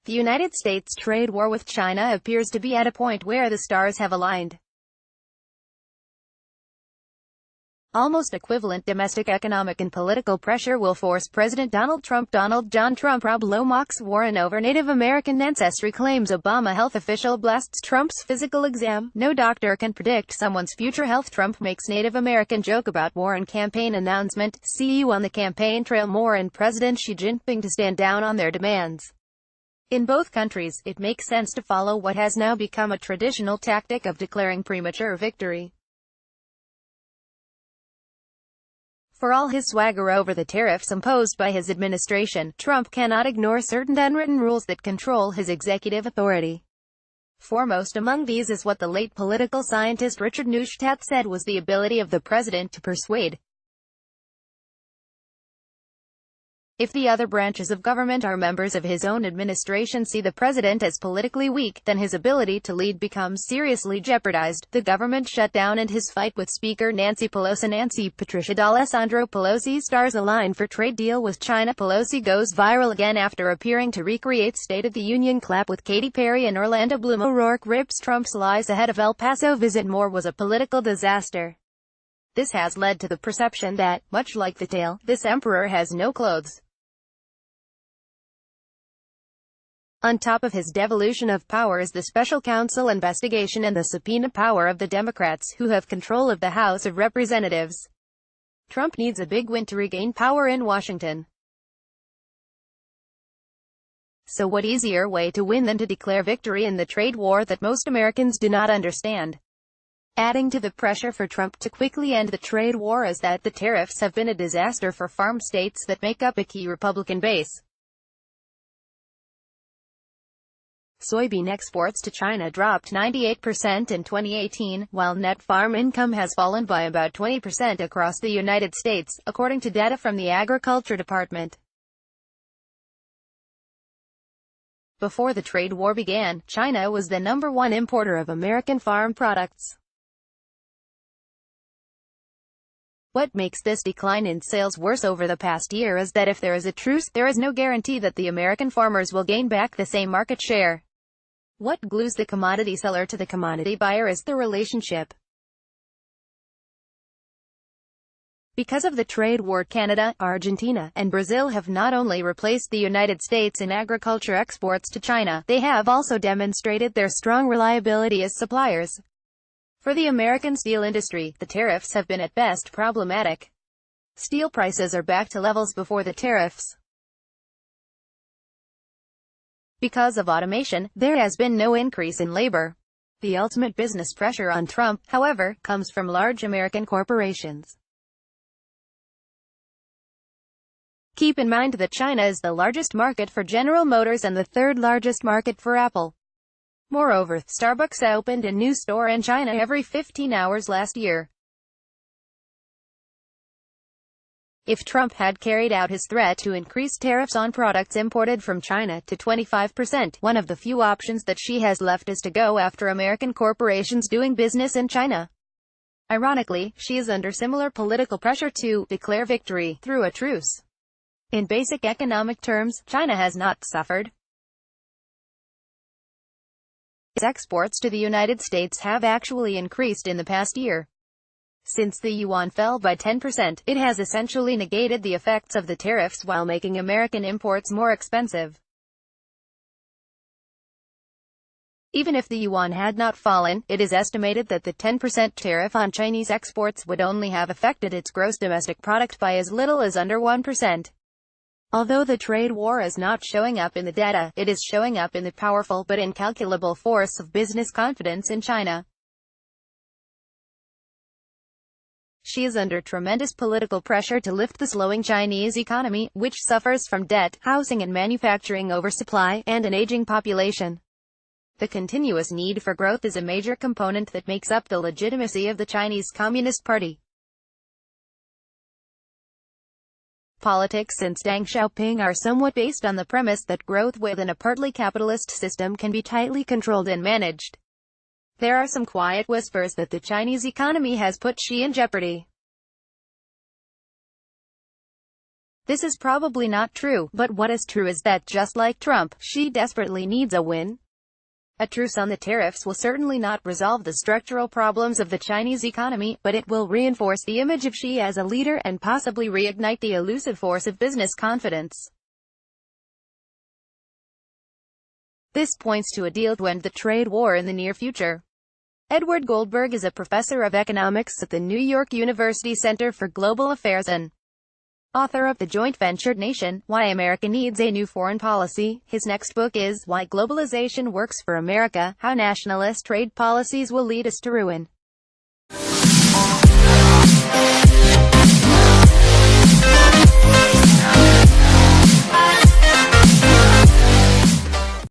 The United States' trade war with China appears to be at a point where the stars have aligned. Almost equivalent domestic economic and political pressure will force President Donald Trump John TrumpRob Lowe mocks Warren over Native American ancestry, claims Obama health official blasts Trump's physical exam. No doctor can predict someone's future health. Trump makes Native American joke about Warren campaign announcement. See you on the campaign trail. Moore and President Xi Jinping to stand down on their demands. In both countries, it makes sense to follow what has now become a traditional tactic of declaring premature victory. For all his swagger over the tariffs imposed by his administration, Trump cannot ignore certain unwritten rules that control his executive authority. Foremost among these is what the late political scientist Richard Neustadt said was the ability of the president to persuade. If the other branches of government or members of his own administration see the president as politically weak, then his ability to lead becomes seriously jeopardized. The government shutdown and his fight with Speaker Nancy Pelosi. Patricia D'Alessandro Pelosi stars align for trade deal with China. Pelosi goes viral again after appearing to recreate State of the Union clap with Katy Perry and Orlando Bloom. O'Rourke rips Trump's lies ahead of El Paso visit. Moore was a political disaster. This has led to the perception that, much like the tail, this emperor has no clothes. On top of his devolution of power is the special counsel investigation and the subpoena power of the Democrats, who have control of the House of Representatives. Trump needs a big win to regain power in Washington. So what easier way to win than to declare victory in the trade war that most Americans do not understand? Adding to the pressure for Trump to quickly end the trade war is that the tariffs have been a disaster for farm states that make up a key Republican base. Soybean exports to China dropped 98% in 2018, while net farm income has fallen by about 20% across the United States, according to data from the Agriculture Department. Before the trade war began, China was the #1 importer of American farm products. What makes this decline in sales worse over the past year is that if there is a truce, there is no guarantee that the American farmers will gain back the same market share. What glues the commodity seller to the commodity buyer is the relationship. Because of the trade war, Canada, Argentina, and Brazil have not only replaced the United States in agriculture exports to China, they have also demonstrated their strong reliability as suppliers. For the American steel industry, the tariffs have been at best problematic. Steel prices are back to levels before the tariffs. Because of automation, there has been no increase in labor. The ultimate business pressure on Trump, however, comes from large American corporations. Keep in mind that China is the largest market for General Motors and the third largest market for Apple. Moreover, Starbucks opened a new store in China every 15 hours last year. If Trump had carried out his threat to increase tariffs on products imported from China to 25%, one of the few options that Xi has left is to go after American corporations doing business in China. Ironically, Xi is under similar political pressure to declare victory through a truce. In basic economic terms, China has not suffered. Its exports to the United States have actually increased in the past year. Since the yuan fell by 10%, it has essentially negated the effects of the tariffs while making American imports more expensive. Even if the yuan had not fallen, it is estimated that the 10% tariff on Chinese exports would only have affected its gross domestic product by as little as under 1%. Although the trade war is not showing up in the data, it is showing up in the powerful but incalculable force of business confidence in China. Xi is under tremendous political pressure to lift the slowing Chinese economy, which suffers from debt, housing and manufacturing oversupply, and an aging population. The continuous need for growth is a major component that makes up the legitimacy of the Chinese Communist Party. Politics since Deng Xiaoping are somewhat based on the premise that growth within a partly capitalist system can be tightly controlled and managed. There are some quiet whispers that the Chinese economy has put Xi in jeopardy. This is probably not true, but what is true is that just like Trump, Xi desperately needs a win. A truce on the tariffs will certainly not resolve the structural problems of the Chinese economy, but it will reinforce the image of Xi as a leader and possibly reignite the elusive force of business confidence. This points to a deal to end the trade war in the near future. Edward Goldberg is a professor of economics at the New York University Center for Global Affairs and author of The Joint Ventured Nation, Why America Needs a New Foreign Policy. His next book is Why Globalization Works for America, How Nationalist Trade Policies Will Lead Us to Ruin.